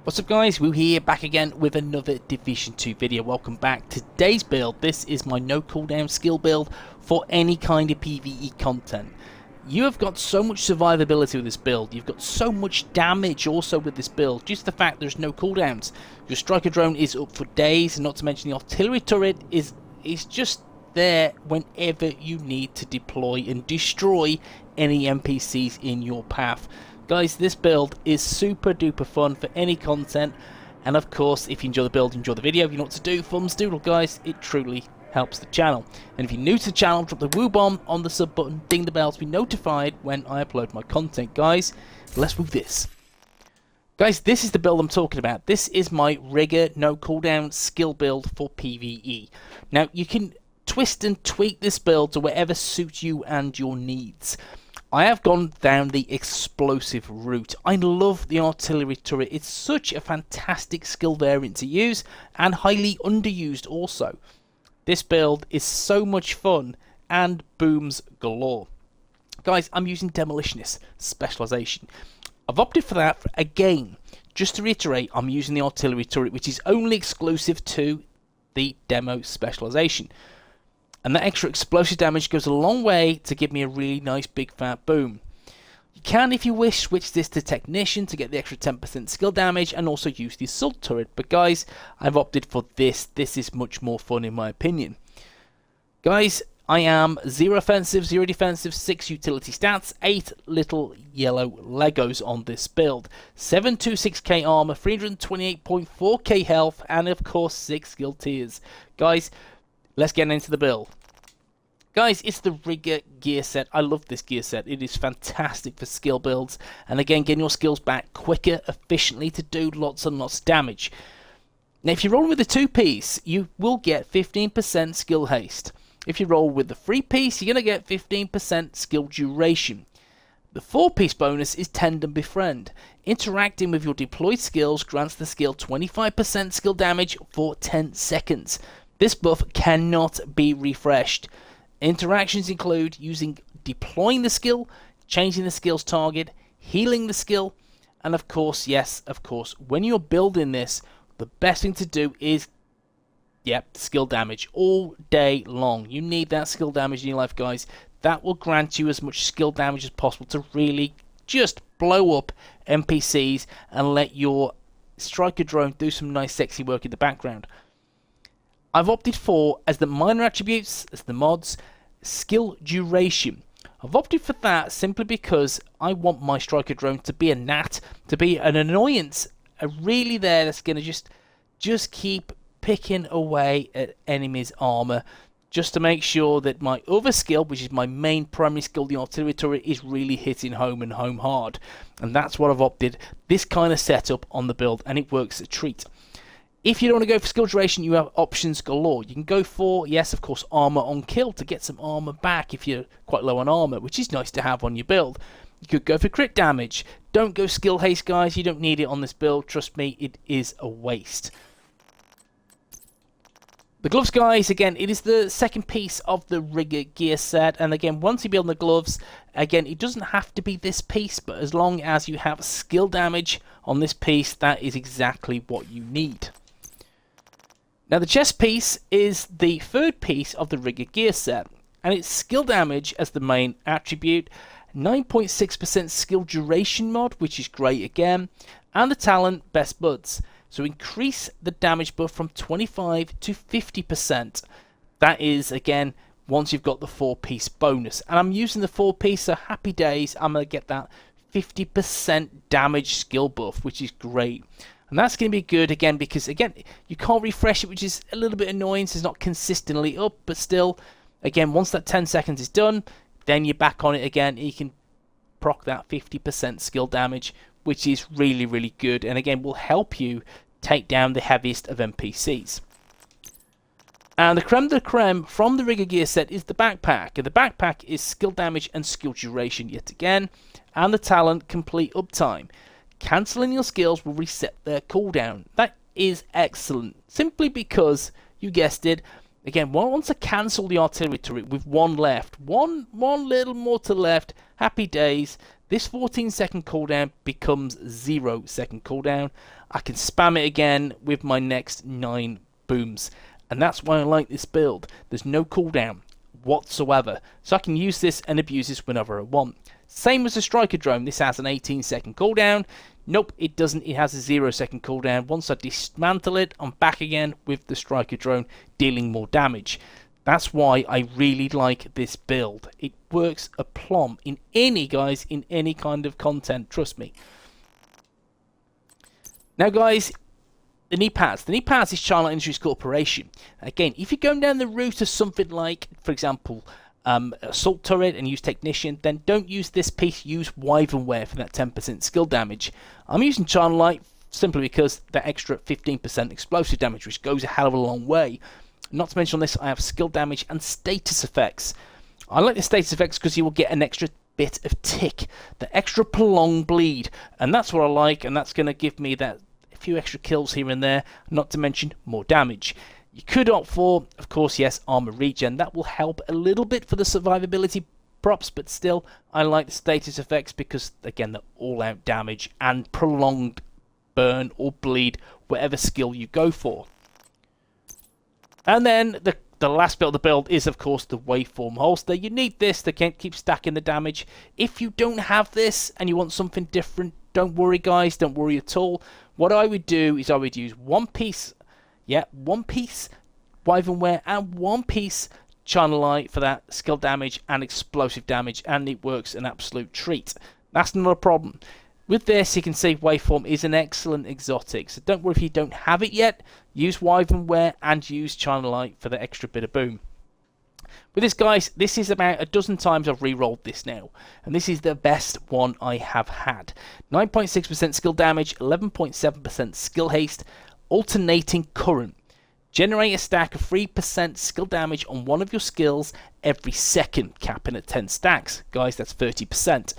What's up guys, Woo here, back again with another Division 2 video. Welcome back. Today's build, this is my no cooldown skill build for any kind of PvE content. You have got so much survivability with this build, you've got so much damage also with this build, due to the fact there's no cooldowns. Your striker drone is up for days, and not to mention the artillery turret is just there whenever you need to deploy and destroy any NPCs in your path. Guys, this build is super duper fun for any content, and of course if you enjoy the build, enjoy the video, you know what to do, thumbs doodle guys, it truly helps the channel. And if you're new to the channel, drop the woo bomb on the sub button, ding the bell to be notified when I upload my content. Guys, let's move this. Guys, this is the build I'm talking about. This is my rigger no cooldown skill build for PvE. Now you can twist and tweak this build to whatever suits you and your needs. I have gone down the explosive route. I love the artillery turret. It's such a fantastic skill variant to use and highly underused also. This build is so much fun and booms galore. Guys, I'm using Demolitionist specialization. I've opted for that again. Just to reiterate, I'm using the artillery turret, which is only exclusive to the demo specialization. And that extra explosive damage goes a long way to give me a really nice big fat boom. You can, if you wish, switch this to Technician to get the extra 10% skill damage and also use the assault turret. But guys, I've opted for this. This is much more fun in my opinion. Guys, I am 0 offensive, 0 defensive, 6 utility stats, 8 little yellow Legos on this build. 726k armor, 328.4k health, and of course 6 skill tiers. Guys, let's get into the build. Guys, it's the rigger gear set. I love this gear set. It is fantastic for skill builds. And again, getting your skills back quicker, efficiently to do lots and lots of damage. Now, if you roll with the 2-piece, you will get 15% skill haste. If you roll with the 3-piece, you're going to get 15% skill duration. The 4-piece bonus is Tend and Befriend. Interacting with your deployed skills grants the skill 25% skill damage for 10 seconds. This buff cannot be refreshed. Interactions include deploying the skill, changing the skill's target, healing the skill, and of course, yes, of course, when you're building this, the best thing to do is, skill damage all day long. You need that skill damage in your life, guys. That will grant you as much skill damage as possible to really just blow up NPCs and let your striker drone do some nice sexy work in the background. I've opted for, as the minor attributes, as the mods, skill duration. I've opted for that simply because I want my striker drone to be a gnat, to be an annoyance, really there that's going to just keep picking away at enemies' armor, just to make sure that my other skill, which is my main primary skill, the artillery turret, is really hitting home and home hard. And that's what I've opted, this kind of setup on the build, and it works a treat. If you don't want to go for skill duration, you have options galore. You can go for, yes, of course, armor on kill to get some armor back if you're quite low on armor, which is nice to have on your build. You could go for crit damage. Don't go skill haste, guys. You don't need it on this build. Trust me, it is a waste. The gloves, guys, again, it is the second piece of the rigger gear set. And again, once you build the gloves, again, it doesn't have to be this piece, but as long as you have skill damage on this piece, that is exactly what you need. Now the chest piece is the third piece of the rigger gear set, and it's skill damage as the main attribute, 9.6% skill duration mod, which is great again, and the talent best buds. So increase the damage buff from 25 to 50%. That is, again, once you've got the 4-piece bonus. And I'm using the 4-piece, so happy days, I'm going to get that 50% damage skill buff, which is great. And that's going to be good again because, again, you can't refresh it, which is a little bit annoying, so it's not consistently up. But still, again, once that 10 seconds is done, then you're back on it again. You can proc that 50% skill damage, which is really, really good. And again, will help you take down the heaviest of NPCs. And the creme de la creme from the rigger gear set is the backpack. And the backpack is skill damage and skill duration yet again. And the talent complete uptime. Cancelling your skills will reset their cooldown. That is excellent. Simply because, you guessed it, again, once I cancel the artillery turret with one left, one little more to left, happy days, this 14-second cooldown becomes 0-second cooldown. I can spam it again with my next 9 booms, and that's why I like this build. There's no cooldown whatsoever, so I can use this and abuse this whenever I want. Same as the striker drone, this has an 18-second cooldown. Nope, it doesn't. It has a 0-second cooldown. Once I dismantle it, I'm back again with the striker drone dealing more damage. That's why I really like this build. It works aplomb in any, guys, in any kind of content, trust me. Now, guys, the Kneepads. The Kneepads is China Industries Corporation. Again, if you're going down the route of something like, for example, assault turret and use technician, then don't use this piece, use Wyvernware for that 10% skill damage. I'm using China Light simply because that extra 15% explosive damage, which goes a hell of a long way. Not to mention on this, I have skill damage and status effects. I like the status effects because you will get an extra bit of tick, the extra prolonged bleed, and that's what I like, and that's going to give me that a few extra kills here and there, not to mention more damage. You could opt for, of course, yes, armor regen. That will help a little bit for the survivability props, but still, I like the status effects because, again, the all-out damage and prolonged burn or bleed, whatever skill you go for. And then the last bit of the build is, of course, the waveform holster. You need this to keep stacking the damage. If you don't have this and you want something different, don't worry, guys. Don't worry at all. What I would do is I would use one piece Wyvernware and one piece China Light for that skill damage and explosive damage, and it works an absolute treat. That's not a problem. With this, you can see Waveform is an excellent exotic, so don't worry if you don't have it yet. Use Wyvernware and use China Light for the extra bit of boom. With this, guys, this is about a dozen times I've re-rolled this now, and this is the best one I have had. 9.6% skill damage, 11.7% skill haste, alternating current. Generate a stack of 3% skill damage on one of your skills every second, capping at 10 stacks. Guys, that's 30%.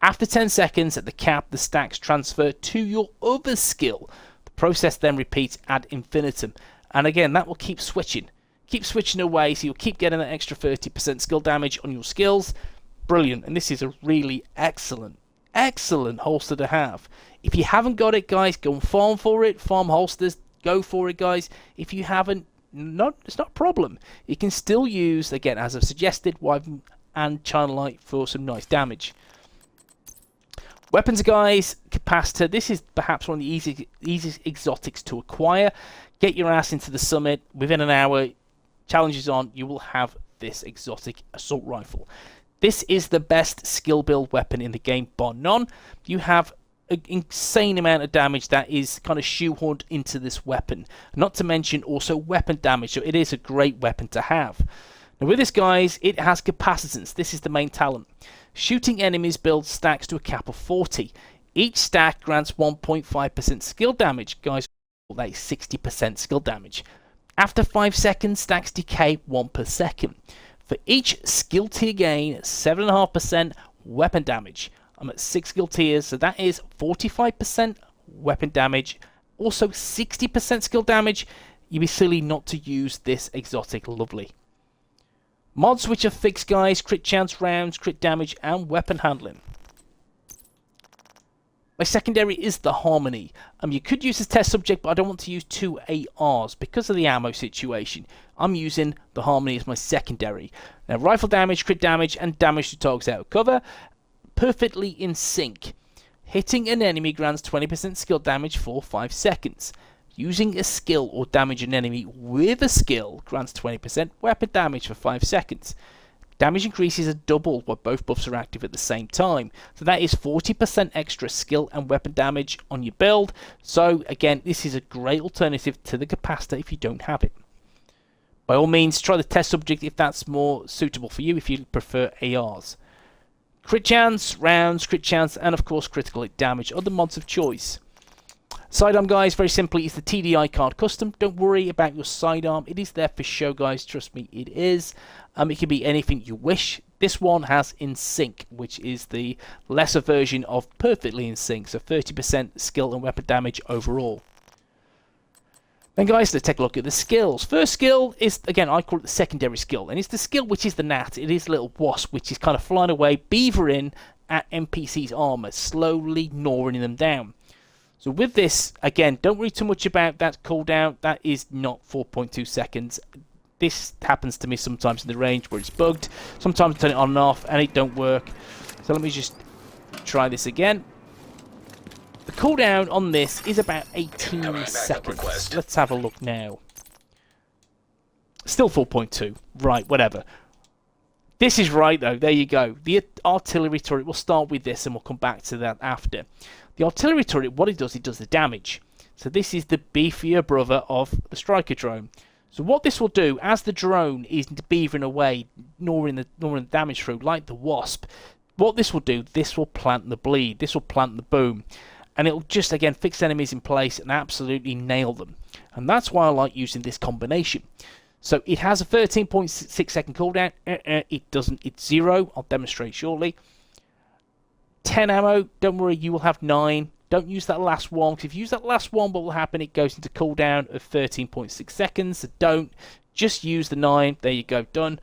After 10 seconds at the cap, the stacks transfer to your other skill. The process then repeats ad infinitum. And again, that will keep switching. Keep switching away, so you'll keep getting that extra 30% skill damage on your skills. Brilliant. And this is a really excellent holster to have. If you haven't got it, guys, go and farm for it. Farm holsters. Go for it, guys. If you haven't, it's not a problem. You can still use, again, as I've suggested, Wyvern and China Light for some nice damage. Weapons, guys, capacitor. This is perhaps one of the easiest exotics to acquire. Get your ass into the summit. Within an hour, challenges on, you will have this exotic assault rifle. This is the best skill build weapon in the game, bar none. You have an insane amount of damage that is kind of shoehorned into this weapon. Not to mention also weapon damage, so it is a great weapon to have. Now with this, guys, it has capacitance. This is the main talent. Shooting enemies builds stacks to a cap of 40. Each stack grants 1.5% skill damage. Guys, that is 60% skill damage. After 5 seconds, stacks decay 1 per second. For each skill tier gain, 7.5% weapon damage. I'm at 6 skill tiers, so that is 45% weapon damage. Also 60% skill damage. You'd be silly not to use this exotic. Lovely. Mods which are fixed, guys: crit chance rounds, crit damage, and weapon handling. My secondary is the Harmony. You could use as test subject, but I don't want to use 2 ARs because of the ammo situation. I'm using the Harmony as my secondary. Now, rifle damage, crit damage, and damage to targets out of cover, perfectly in sync. Hitting an enemy grants 20% skill damage for 5 seconds. Using a skill or damage an enemy with a skill grants 20% weapon damage for 5 seconds. Damage increases are doubled while both buffs are active at the same time. So that is 40% extra skill and weapon damage on your build. So again, this is a great alternative to the capacitor if you don't have it. By all means, try the test subject if that's more suitable for you, if you prefer ARs. Crit chance, rounds, crit chance, and of course critical hit damage are the mods of choice. Sidearm, guys, very simply, is the TDI card custom. Don't worry about your sidearm. It is there for show, guys. Trust me, it is. It can be anything you wish. This one has In Sync, which is the lesser version of Perfectly In Sync. So 30% skill and weapon damage overall. Then guys, let's take a look at the skills. First skill is, again, I call it the secondary skill, and it's the skill which is the gnat. It is a little wasp which is kind of flying away, beavering at NPC's armor, slowly gnawing them down. So with this, again, don't worry too much about that cooldown. That is not 4.2 seconds. This happens to me sometimes in the range where it's bugged. Sometimes I turn it on and off and it don't work. So let me just try this again. The cooldown on this is about 18 seconds. Let's have a look now. Still 4.2. Right, whatever. This is right, though. There you go. The artillery turret, we'll start with this and we'll come back to that after. The artillery turret, what it does the damage. So this is the beefier brother of the striker drone. So what this will do, as the drone is beavering away, gnawing the damage through, like the wasp, what this will do, this will plant the bleed. This will plant the boom. And it'll just, again, fix enemies in place and absolutely nail them. And that's why I like using this combination. So it has a 13.6 second cooldown. It doesn't. It's 0. I'll demonstrate shortly. 10 ammo. Don't worry, you will have 9. Don't use that last one, because if you use that last one, what will happen? It goes into cooldown of 13.6 seconds. So don't. Just use the 9. There you go. Done.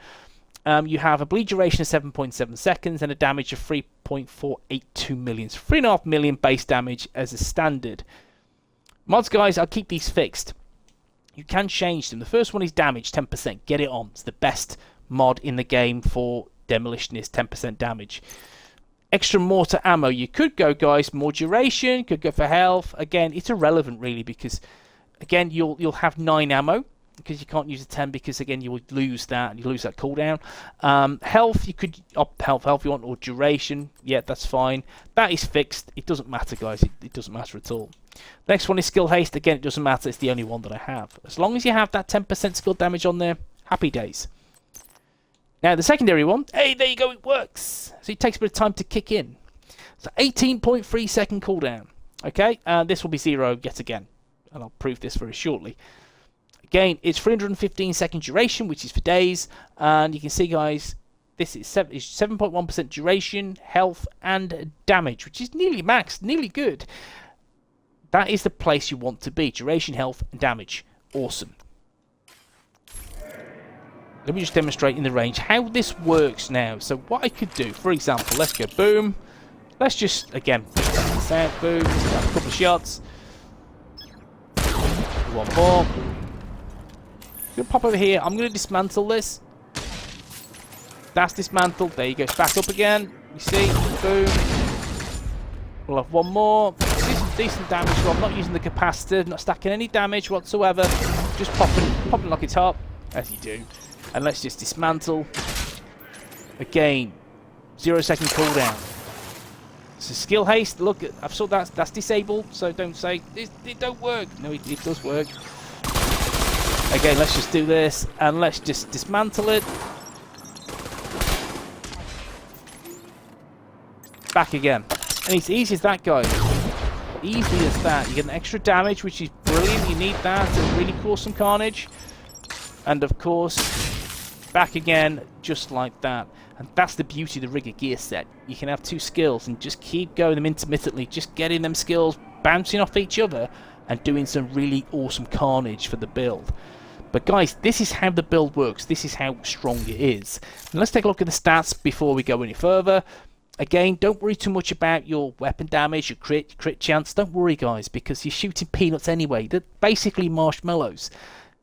You have a bleed duration of 7.7 seconds and a damage of 3.482 million. So 3.5 million base damage as a standard. Mods, guys, I'll keep these fixed. You can change them. The first one is damage, 10%. Get it on. It's the best mod in the game for demolitionist, 10% damage. Extra mortar ammo. You could go, guys, more duration. Could go for health. Again, it's irrelevant, really, because, again, you'll have 9 ammo. Because you can't use a 10, because again you would lose that, and you lose that cooldown. Health, you could up health if you want, or duration. Yeah, that's fine. That is fixed. It doesn't matter, guys. It doesn't matter at all. Next one is skill haste. Again, it doesn't matter. It's the only one that I have. As long as you have that 10% skill damage on there, happy days. Now the secondary one. Hey, there you go. It works. So it takes a bit of time to kick in. So 18.3 second cooldown. Okay, and this will be 0 yet again, and I'll prove this very shortly. Again, it's 315 second duration, which is for days, and you can see, guys, this is 7.1% duration, health, and damage, which is nearly max, nearly good. That is the place you want to be: duration, health, and damage. Awesome. Let me just demonstrate in the range how this works now. So what I could do, for example, let's go boom. Let's just, again, test this out. Boom. A couple of shots. One more. I'm going to pop over here. I'm going to dismantle this. That's dismantled. There you go. It's back up again. You see? Boom. We'll have one more. Do some decent damage. So I'm not using the capacitor. Not stacking any damage whatsoever. Just popping like it's hot. As you do. And let's just dismantle. Again. 0 second cooldown. So skill haste. Look, I've saw that's disabled. So don't say it don't work. No, it does work. Again, let's just do this, and let's just dismantle it. Back again. And it's easy as that, guys. Easy as that. You get an extra damage, which is brilliant. You need that to really cause some carnage. And, of course, back again, just like that. And that's the beauty of the rigger gear set. You can have 2 skills and just keep going them intermittently, just getting them skills bouncing off each other and doing some really awesome carnage for the build. But guys, this is how the build works. This is how strong it is. And let's take a look at the stats before we go any further. Again, don't worry too much about your weapon damage, your crit chance. Don't worry, guys, because you're shooting peanuts anyway. They're basically marshmallows.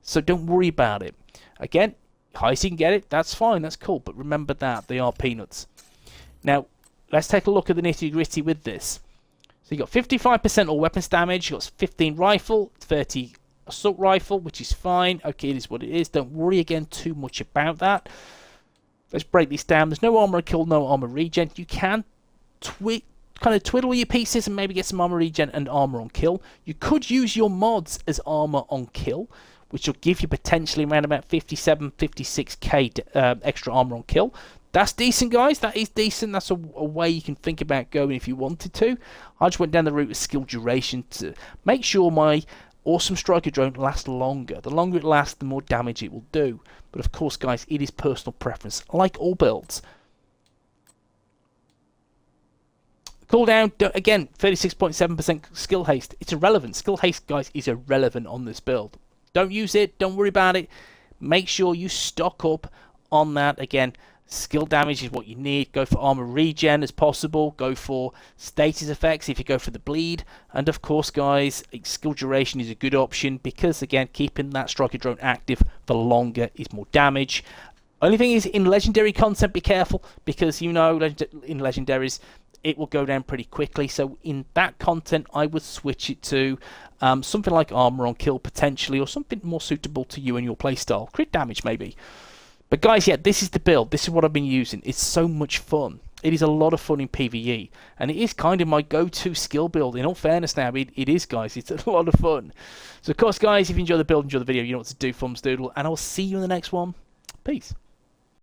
So don't worry about it. Again, highest you can get it, that's fine, that's cool. But remember that, they are peanuts. Now, let's take a look at the nitty-gritty with this. So you got 55% all weapons damage, you got 15 rifle, 30 assault rifle, which is fine. Okay, it is what it is. Don't worry again too much about that. Let's break this down. There's no armor kill, no armor regen. You can kind of twiddle your pieces and maybe get some armor regen and armor on kill. You could use your mods as armor on kill, which will give you potentially around about 57, 56k extra armor on kill. That's decent, guys. That is decent. That's a way you can think about going if you wanted to. I just went down the route of skill duration to make sure my awesome striker drone lasts longer. The longer it lasts, the more damage it will do. But of course, guys, it is personal preference, like all builds. Cooldown, again, 36.7% skill haste. It's irrelevant. Skill haste, guys, is irrelevant on this build. Don't use it. Don't worry about it. Make sure you stock up on that. Again, skill damage is what you need. Go for armor regen as possible. Go for status effects if you go for the bleed. And of course, guys, skill duration is a good option because, again, keeping that striker drone active for longer is more damage. Only thing is, in legendary content, be careful because, you know, in legendaries, it will go down pretty quickly. So in that content, I would switch it to something like armor on kill potentially, or something more suitable to you and your playstyle. Crit damage maybe. But guys, yeah, this is the build. This is what I've been using. It's so much fun. It is a lot of fun in PvE, and it is kind of my go-to skill build. In all fairness now, it is, guys. It's a lot of fun. So of course, guys, if you enjoy the build, enjoy the video, you know what to do, thumbs doodle, and I'll see you in the next one. Peace.